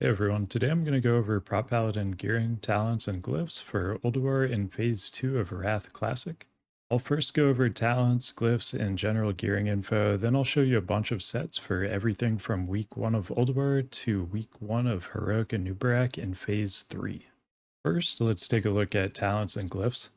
Hey everyone, today I'm going to go over Prot Paladin gearing, talents, and glyphs for Ulduar in Phase 2 of Wrath Classic. I'll first go over talents, glyphs, and general gearing info, then I'll show you a bunch of sets for everything from Week 1 of Ulduar to Week 1 of Heroic and Nubarak in Phase 3. First, let's take a look at talents and glyphs.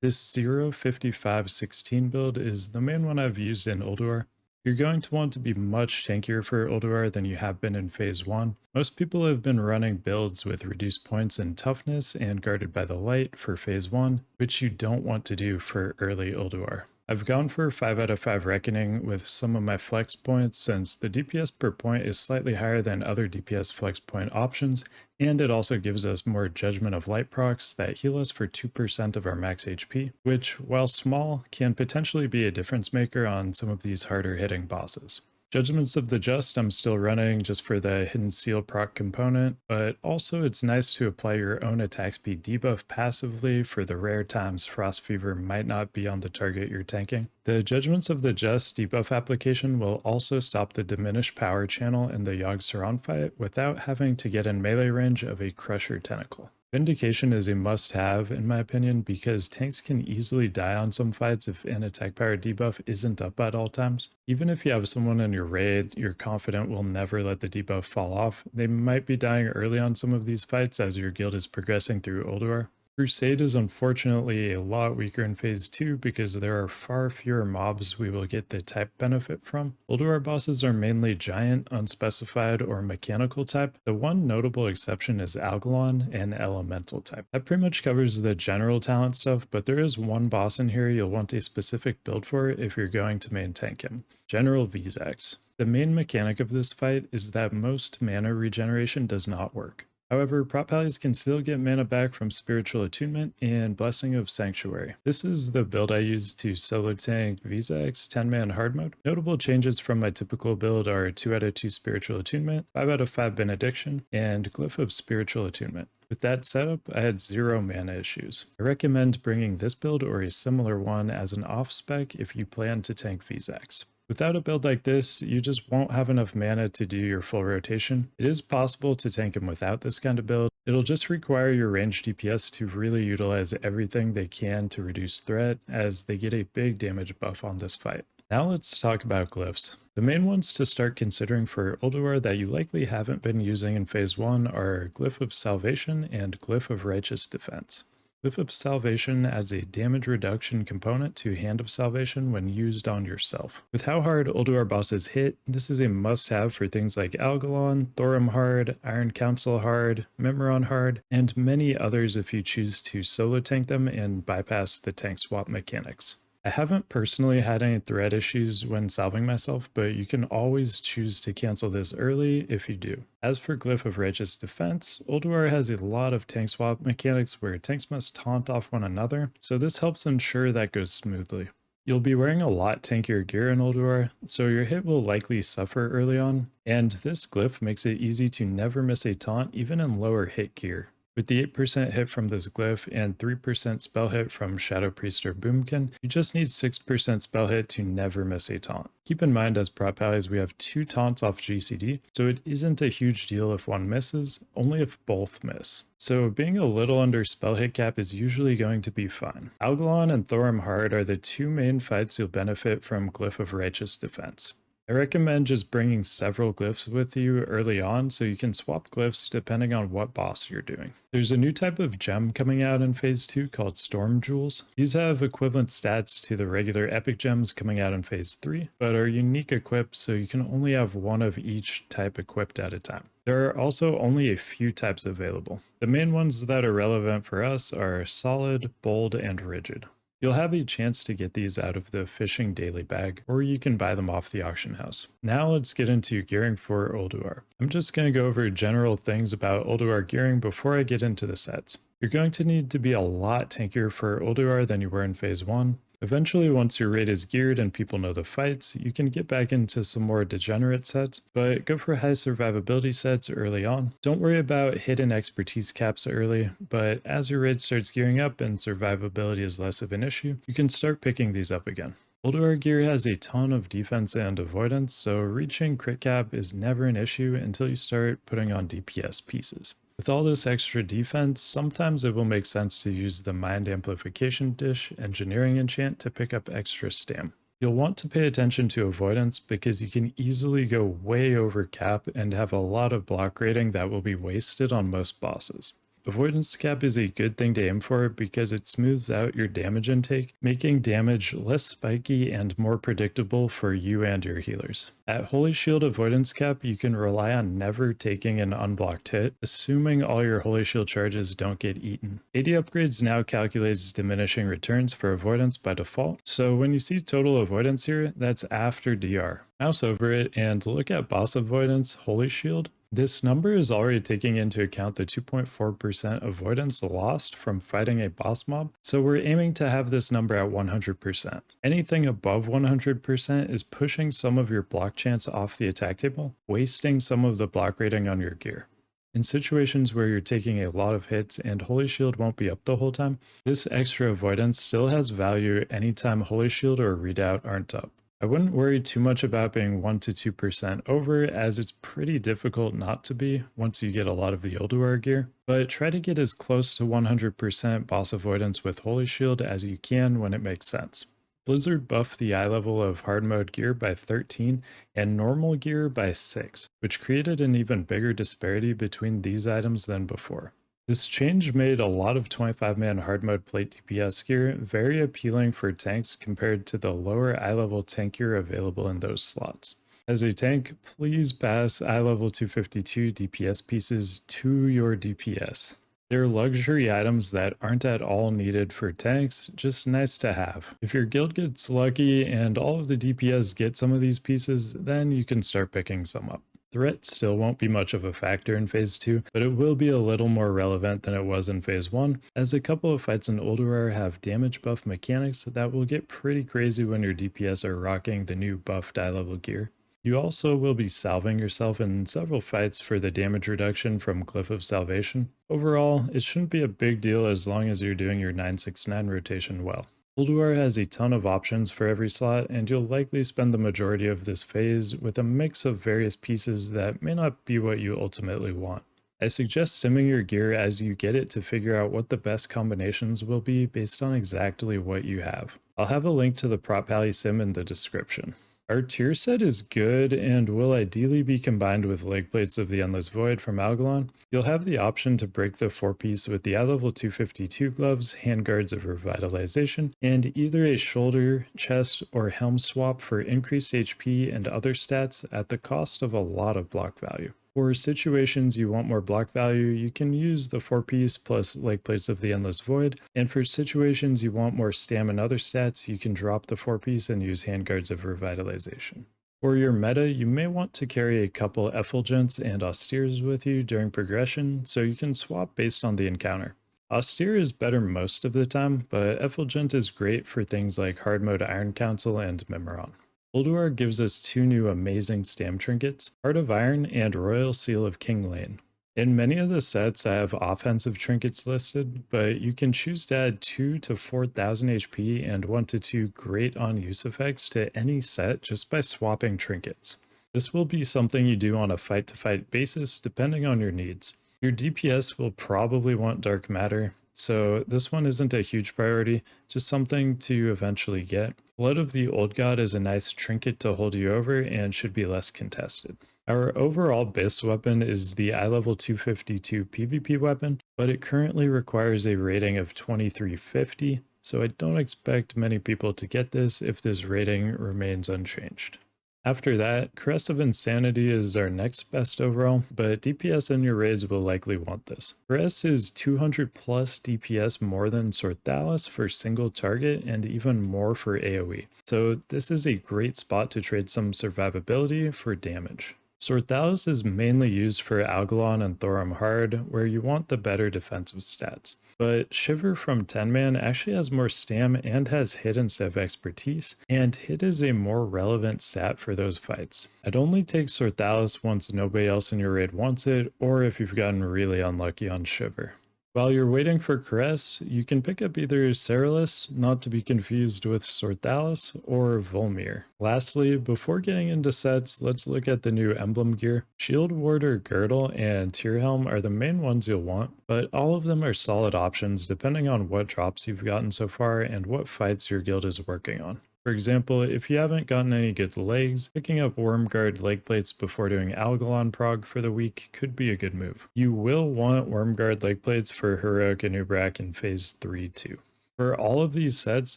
This 05516 build is the main one I've used in Ulduar. You're going to want to be much tankier for Ulduar than you have been in Phase 1. Most people have been running builds with reduced points in toughness and guarded by the light for Phase 1, which you don't want to do for early Ulduar. I've gone for 5 out of 5 Reckoning with some of my flex points since the DPS per point is slightly higher than other DPS flex point options, and it also gives us more Judgment of Light procs that heal us for 2% of our max HP, which, while small, can potentially be a difference maker on some of these harder hitting bosses. Judgments of the Just I'm still running just for the Hidden Seal proc component, but also it's nice to apply your own attack speed debuff passively for the rare times Frost Fever might not be on the target you're tanking. The Judgments of the Just debuff application will also stop the diminished power channel in the Yogg-Saron fight without having to get in melee range of a Crusher Tentacle. Vindication is a must-have in my opinion because tanks can easily die on some fights if an attack power debuff isn't up at all times. Even if you have someone in your raid you're confident will never let the debuff fall off, they might be dying early on some of these fights as your guild is progressing through Ulduar. Crusade is unfortunately a lot weaker in Phase 2 because there are far fewer mobs we will get the type benefit from. Ulduar bosses are mainly giant, unspecified, or mechanical type. The one notable exception is Algalon and elemental type. That pretty much covers the general talent stuff, but there is one boss in here you'll want a specific build for if you're going to main tank him. General Vezax. The main mechanic of this fight is that most mana regeneration does not work. However, Prot Pallies can still get mana back from Spiritual Attunement and Blessing of Sanctuary. This is the build I use to solo tank Vezax 10-man hard mode. Notable changes from my typical build are 2 out of 2 Spiritual Attunement, 5 out of 5 Benediction, and Glyph of Spiritual Attunement. With that setup, I had 0 mana issues. I recommend bringing this build or a similar one as an off-spec if you plan to tank Vezax. Without a build like this, you just won't have enough mana to do your full rotation. It is possible to tank him without this kind of build. It'll just require your ranged DPS to really utilize everything they can to reduce threat, as they get a big damage buff on this fight. Now let's talk about glyphs. The main ones to start considering for Ulduar that you likely haven't been using in Phase 1 are Glyph of Salvation and Glyph of Righteous Defense. Glyph of Salvation adds a damage reduction component to Hand of Salvation when used on yourself. With how hard Ulduar bosses hit, this is a must-have for things like Algalon, Thorim Hard, Iron Council Hard, Memoron Hard, and many others if you choose to solo tank them and bypass the tank swap mechanics. I haven't personally had any threat issues when salving myself, but you can always choose to cancel this early if you do. As for Glyph of Righteous Defense, Ulduar has a lot of tank swap mechanics where tanks must taunt off one another, so this helps ensure that goes smoothly. You'll be wearing a lot tankier gear in Ulduar, so your hit will likely suffer early on, and this glyph makes it easy to never miss a taunt even in lower hit gear. With the 8% hit from this glyph and 3% spell hit from Shadow Priest or Boomkin, you just need 6% spell hit to never miss a taunt. Keep in mind as Prot Pallies we have 2 taunts off GCD, so it isn't a huge deal if one misses, only if both miss. So being a little under spell hit cap is usually going to be fine. Algalon and Thorim Hard are the 2 main fights you'll benefit from Glyph of Righteous Defense. I recommend just bringing several glyphs with you early on so you can swap glyphs depending on what boss you're doing. There's a new type of gem coming out in Phase 2 called Stormjewels. These have equivalent stats to the regular epic gems coming out in Phase 3, but are unique equipped so you can only have one of each type equipped at a time. There are also only a few types available. The main ones that are relevant for us are Solid, Bold, and Rigid. You'll have a chance to get these out of the fishing daily bag, or you can buy them off the auction house. Now let's get into gearing for Ulduar. I'm just going to go over general things about Ulduar gearing before I get into the sets. You're going to need to be a lot tankier for Ulduar than you were in Phase 1. Eventually, once your raid is geared and people know the fights, you can get back into some more degenerate sets, but go for high survivability sets early on. Don't worry about hidden expertise caps early, but as your raid starts gearing up and survivability is less of an issue, you can start picking these up again. Ulduar gear has a ton of defense and avoidance, so reaching crit cap is never an issue until you start putting on DPS pieces. With all this extra defense, sometimes it will make sense to use the Mind Amplification Dish Engineering enchant to pick up extra stam. You'll want to pay attention to avoidance because you can easily go way over cap and have a lot of block rating that will be wasted on most bosses. Avoidance cap is a good thing to aim for because it smooths out your damage intake, making damage less spiky and more predictable for you and your healers. At Holy Shield avoidance cap, you can rely on never taking an unblocked hit, assuming all your Holy Shield charges don't get eaten. AD upgrades now calculates diminishing returns for avoidance by default, so when you see total avoidance here, that's after DR. Mouse over it and look at boss avoidance, Holy Shield. This number is already taking into account the 2.4% avoidance lost from fighting a boss mob, so we're aiming to have this number at 100%. Anything above 100% is pushing some of your block chance off the attack table, wasting some of the block rating on your gear. In situations where you're taking a lot of hits and Holy Shield won't be up the whole time, this extra avoidance still has value anytime Holy Shield or Redoubt aren't up. I wouldn't worry too much about being 1 to 2% over, as it's pretty difficult not to be once you get a lot of the Ulduar gear, but try to get as close to 100% boss avoidance with Holy Shield as you can when it makes sense. Blizzard buffed the eye level of hard mode gear by 13 and normal gear by 6, which created an even bigger disparity between these items than before. This change made a lot of 25-man hard mode plate DPS gear very appealing for tanks compared to the lower eye level tank gear available in those slots. As a tank, please pass eye level 252 DPS pieces to your DPS. They're luxury items that aren't at all needed for tanks, just nice to have. If your guild gets lucky and all of the DPS get some of these pieces, then you can start picking some up. Threat still won't be much of a factor in Phase 2, but it will be a little more relevant than it was in Phase 1, as a couple of fights in Ulduar have damage buff mechanics that will get pretty crazy when your DPS are rocking the new buffed eye level gear. You also will be salving yourself in several fights for the damage reduction from Glyph of Salvation. Overall, it shouldn't be a big deal as long as you're doing your 969 rotation well. Ulduar has a ton of options for every slot, and you'll likely spend the majority of this phase with a mix of various pieces that may not be what you ultimately want. I suggest simming your gear as you get it to figure out what the best combinations will be based on exactly what you have. I'll have a link to the Prot Pally Sim in the description. Our tier set is good and will ideally be combined with leg plates of the Endless Void from Algalon. You'll have the option to break the 4-piece with the eye level 252 gloves, handguards of revitalization, and either a shoulder, chest, or helm swap for increased HP and other stats at the cost of a lot of block value. For situations you want more block value, you can use the 4-piece plus leg plates of the Endless Void, and for situations you want more stam and other stats, you can drop the 4-piece and use handguards of revitalization. For your meta, you may want to carry a couple effulgents and austeres with you during progression, so you can swap based on the encounter. Austere is better most of the time, but effulgent is great for things like hard mode Iron Council and Memoron. Ulduar gives us two new amazing stam trinkets, Heart of Iron and Royal Seal of King Lane. In many of the sets I have offensive trinkets listed, but you can choose to add 2 to 4,000 HP and 1 to 2 great on use effects to any set just by swapping trinkets. This will be something you do on a fight-to-fight basis depending on your needs. Your DPS will probably want Dark Matter, so this one isn't a huge priority, just something to eventually get. Blood of the Old God is a nice trinket to hold you over and should be less contested. Our overall BIS weapon is the eye level 252 PVP weapon, but it currently requires a rating of 2350, so I don't expect many people to get this if this rating remains unchanged. After that, Caress of Insanity is our next best overall, but DPS in your raids will likely want this. Caress is 200 plus DPS more than Sorthalis for single target and even more for AoE, so this is a great spot to trade some survivability for damage. Sorthalis is mainly used for Algalon and Thorum Hard, where you want the better defensive stats. But Shiver from 10-man actually has more stam and has hit instead of expertise, and hit is a more relevant stat for those fights. I'd only take Sorthalis once nobody else in your raid wants it, or if you've gotten really unlucky on Shiver. While you're waiting for Caress, you can pick up either Ceralis, not to be confused with Sorthalis, or Volmir. Lastly, before getting into sets, let's look at the new Emblem Gear. Shield Warder Girdle and Tear Helm are the main ones you'll want, but all of them are solid options depending on what drops you've gotten so far and what fights your guild is working on. For example, if you haven't gotten any good legs, picking up Wormguard leg plates before doing Algalon prog for the week could be a good move. You will want Wormguard leg plates for Heroic Anubrak in Phase 3 too. For all of these sets,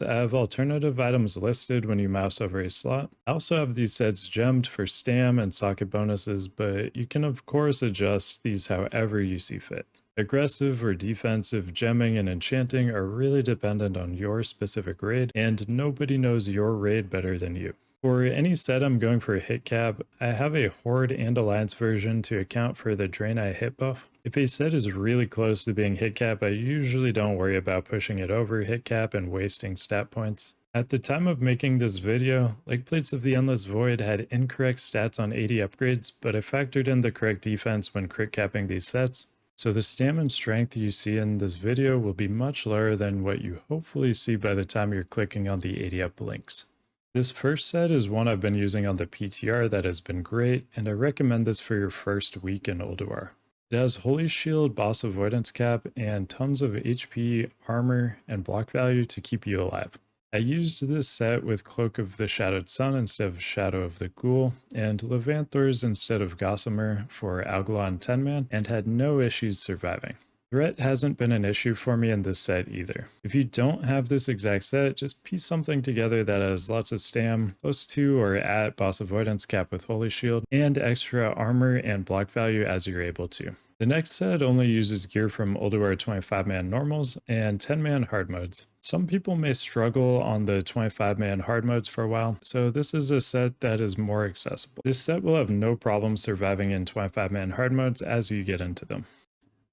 I have alternative items listed when you mouse over a slot. I also have these sets gemmed for stam and socket bonuses, but you can of course adjust these however you see fit. Aggressive or defensive gemming and enchanting are really dependent on your specific raid, and nobody knows your raid better than you. For any set I'm going for a hit cap, I have a Horde and Alliance version to account for the Drain Eye hit buff. If a set is really close to being hit cap, I usually don't worry about pushing it over hit cap and wasting stat points. At the time of making this video, Leg Plates of the Endless Void had incorrect stats on 80 upgrades, but I factored in the correct defense when crit capping these sets. So the stam and strength you see in this video will be much lower than what you hopefully see by the time you're clicking on the 80 up links. This first set is one I've been using on the PTR that has been great, and I recommend this for your first week in Ulduar. It has Holy Shield, Boss Avoidance Cap, and tons of HP, armor, and block value to keep you alive. I used this set with Cloak of the Shadowed Sun instead of Shadow of the Ghoul, and Levanthors instead of Gossamer for Algalon 10-man, and had no issues surviving. Threat hasn't been an issue for me in this set either. If you don't have this exact set, just piece something together that has lots of stam, close to or at Boss Avoidance Cap with Holy Shield, and extra armor and block value as you're able to. The next set only uses gear from Ulduar 25-man normals and 10-man hard modes. Some people may struggle on the 25-man hard modes for a while, so this is a set that is more accessible. This set will have no problem surviving in 25-man hard modes as you get into them.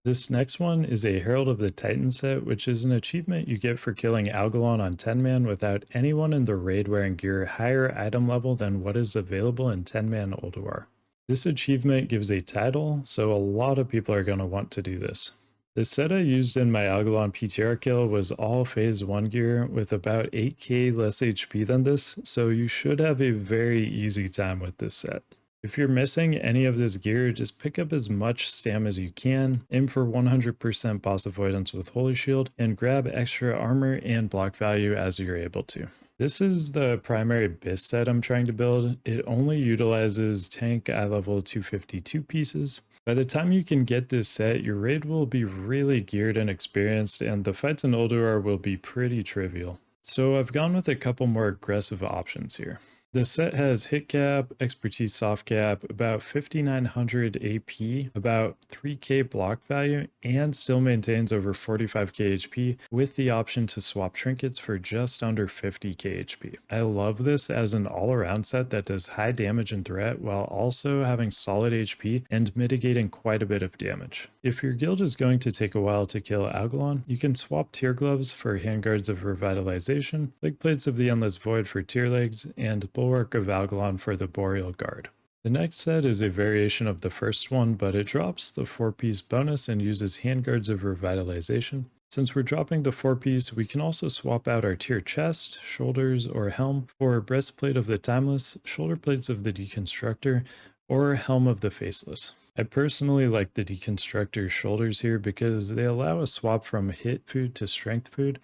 This next one is a Herald of the Titan set, which is an achievement you get for killing Algalon on 10-man without anyone in the raid wearing gear higher item level than what is available in 10-man Ulduar. This achievement gives a title, so a lot of people are going to want to do this. The set I used in my Algalon PTR kill was all phase 1 gear with about 8k less HP than this, so you should have a very easy time with this set. If you're missing any of this gear, just pick up as much stam as you can, aim for 100% boss avoidance with Holy Shield, and grab extra armor and block value as you're able to. This is the primary BIS set I'm trying to build. It only utilizes tank eye level 252 pieces. By the time you can get this set, your raid will be really geared and experienced, and the fights in Ulduar will be pretty trivial. So I've gone with a couple more aggressive options here. The set has hit cap, expertise soft cap, about 5900 AP, about 3k block value, and still maintains over 45k HP with the option to swap trinkets for just under 50k HP. I love this as an all-around set that does high damage and threat while also having solid HP and mitigating quite a bit of damage. If your guild is going to take a while to kill Algalon, you can swap Tear Gloves for Handguards of Revitalization, Leg Plates of the Endless Void for Tear Legs, and Bulwark of Algalon for the Boreal Guard. The next set is a variation of the first one, but it drops the 4-piece bonus and uses Handguards of Revitalization. Since we're dropping the 4-piece, we can also swap out our tier chest, shoulders, or helm for Breastplate of the Timeless, Shoulder Plates of the Deconstructor, or Helm of the Faceless. I personally like the Deconstructor shoulders here because they allow a swap from hit food to strength food.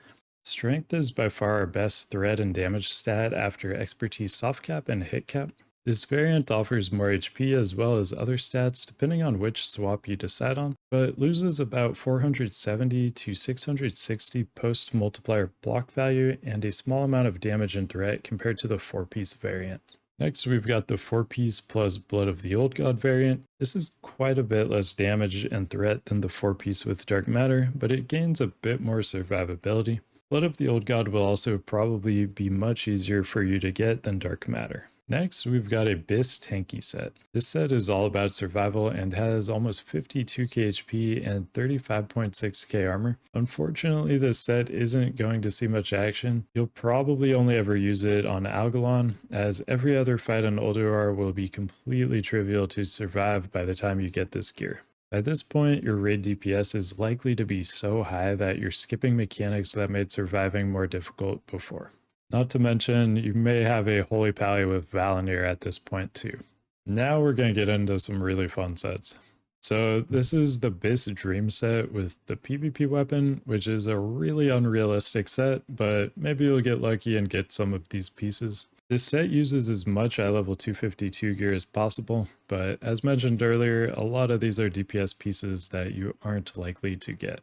Strength is by far our best threat and damage stat after expertise soft cap and hit cap. This variant offers more HP as well as other stats depending on which swap you decide on, but loses about 470 to 660 post multiplier block value and a small amount of damage and threat compared to the 4-piece variant. Next, we've got the 4-piece plus Blood of the Old God variant. This is quite a bit less damage and threat than the 4-piece with Dark Matter, but it gains a bit more survivability. Blood of the Old God will also probably be much easier for you to get than Dark Matter. Next, we've got a BIS Tanky set. This set is all about survival and has almost 52k HP and 35.6k armor. Unfortunately, this set isn't going to see much action. You'll probably only ever use it on Algalon, as every other fight on Ulduar will be completely trivial to survive by the time you get this gear. By this point, your raid DPS is likely to be so high that you're skipping mechanics that made surviving more difficult before. Not to mention, you may have a Holy Pally with Valinir at this point too. Now we're going to get into some really fun sets. So this is the BIS Dream set with the PVP weapon, which is a really unrealistic set, but maybe you'll get lucky and get some of these pieces. This set uses as much eye level 252 gear as possible, but as mentioned earlier, a lot of these are DPS pieces that you aren't likely to get.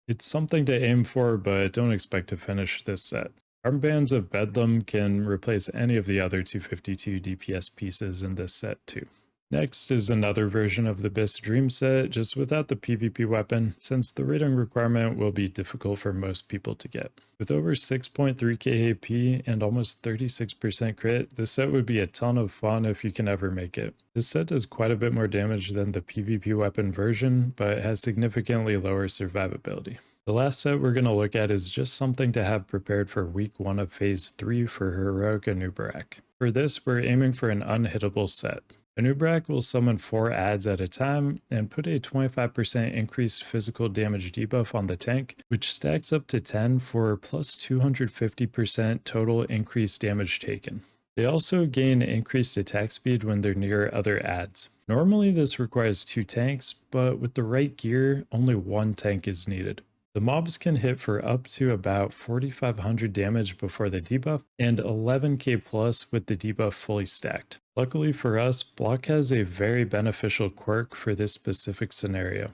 It's something to aim for, but don't expect to finish this set. Armbands of Bedlam can replace any of the other 252 DPS pieces in this set too. Next is another version of the BIS Dream set, just without the PvP weapon, since the rating requirement will be difficult for most people to get. With over 6.3k AP and almost 36% crit, this set would be a ton of fun if you can ever make it. This set does quite a bit more damage than the PvP weapon version, but has significantly lower survivability. The last set we're going to look at is just something to have prepared for week 1 of phase 3 for Heroic Anub. For this, we're aiming for an unhittable set. Anub will summon 4 adds at a time and put a 25% increased physical damage debuff on the tank, which stacks up to 10 for plus 250% total increased damage taken. They also gain increased attack speed when they're near other adds. Normally this requires 2 tanks, but with the right gear, only 1 tank is needed. The mobs can hit for up to about 4500 damage before the debuff, and 11k plus with the debuff fully stacked. Luckily for us, block has a very beneficial quirk for this specific scenario.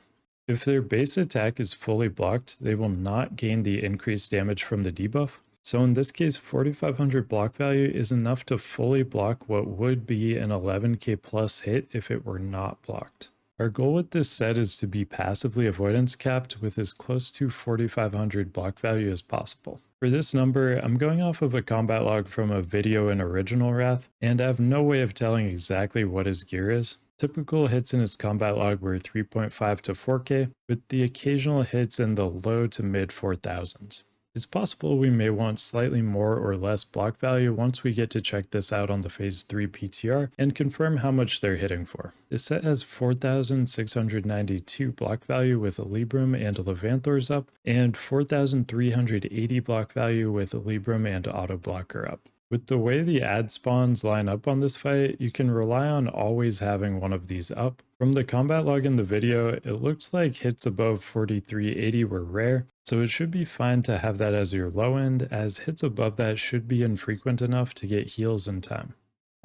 If their base attack is fully blocked, they will not gain the increased damage from the debuff. So in this case, 4500 block value is enough to fully block what would be an 11k plus hit if it were not blocked. Our goal with this set is to be passively avoidance capped with as close to 4500 block value as possible. For this number, I'm going off of a combat log from a video in Original Wrath, and I have no way of telling exactly what his gear is. Typical hits in his combat log were 3.5 to 4k, with the occasional hits in the low to mid 4000s. It's possible we may want slightly more or less block value once we get to check this out on the phase 3 PTR and confirm how much they're hitting for. This set has 4692 block value with a Libram and a Levanthor's up, and 4380 block value with a Libram and Auto Blocker up. With the way the ad spawns line up on this fight, you can rely on always having one of these up. From the combat log in the video, it looks like hits above 4380 were rare, so it should be fine to have that as your low end, as hits above that should be infrequent enough to get heals in time.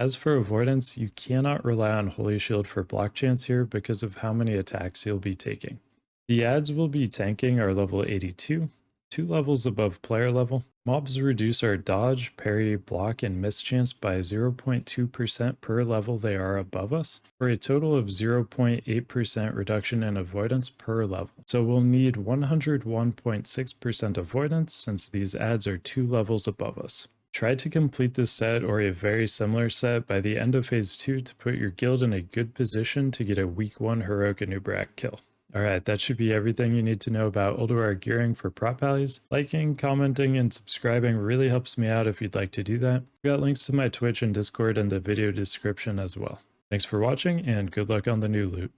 As for avoidance, you cannot rely on Holy Shield for block chance here because of how many attacks you'll be taking. The ads we'll be tanking are level 82, 2 levels above player level. Mobs reduce our dodge, parry, block, and miss chance by 0.2% per level they are above us, for a total of 0.8% reduction in avoidance per level. So we'll need 101.6% avoidance since these ads are 2 levels above us. Try to complete this set or a very similar set by the end of phase 2 to put your guild in a good position to get a week 1 Heroic Anub kill. Alright, that should be everything you need to know about Ulduar gearing for Prot Pallies. Liking, commenting, and subscribing really helps me out if you'd like to do that. I've got links to my Twitch and Discord in the video description as well. Thanks for watching, and good luck on the new loot.